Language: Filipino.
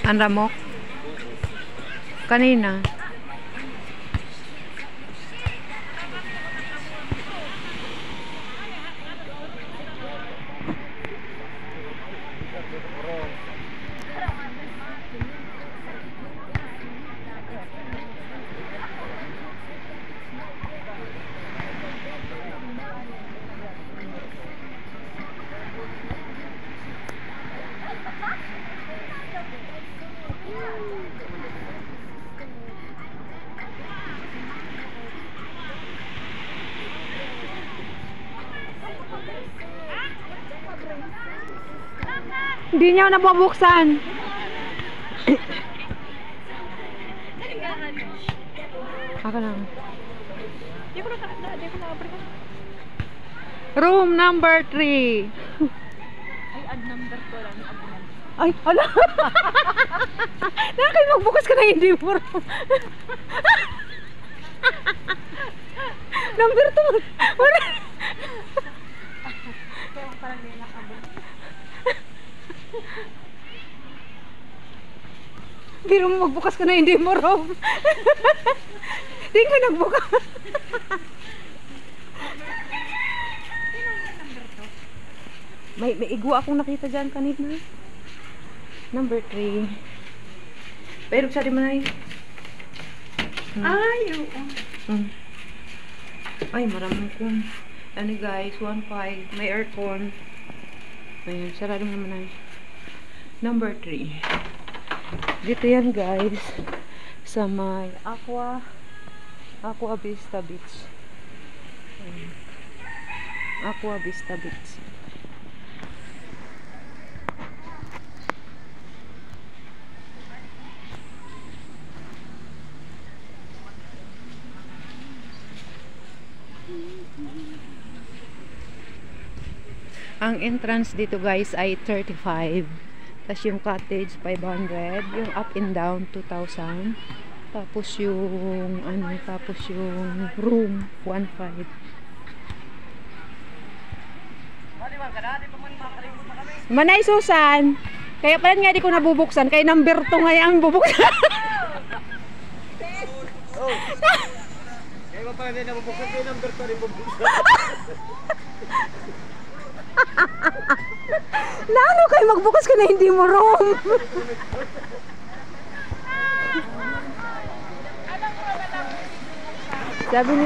Ang ramok? Kanina. Hindi niya nabubuksan. Ako lang. Room number 3. Ay, add number ko lang. Ay, ala. Nakakay magbukas ka na hindi mo. Number 2. Wala. Kaya parang nila kabog. Biro mo magbukas ka na hindi mo room. Hindi ka nagbukas. May igwa akong nakita dyan kanina. Number 3. Pero sa di mo na Ay, oo. Ay, maraming kung ano guys, 1.5. May aircon. Ayan, sarado naman ay. Number 3. Dito yan guys. Sa may Aqua Vista Beach. Ayan. Aqua Vista Beach. Ang entrance dito guys ay 35. Tapos yung cottage 500, yung up and down 2,000. Tapos yung room 1.5. Manay Susan. Kaya pala nga di ko nabubuksan, kay number 2 nga yung bubuksan. Kaya pa din nabubuksan, kay number 2 rin bubuksan. Naano kayo magbukas ka na hindi mo room? Sabi ni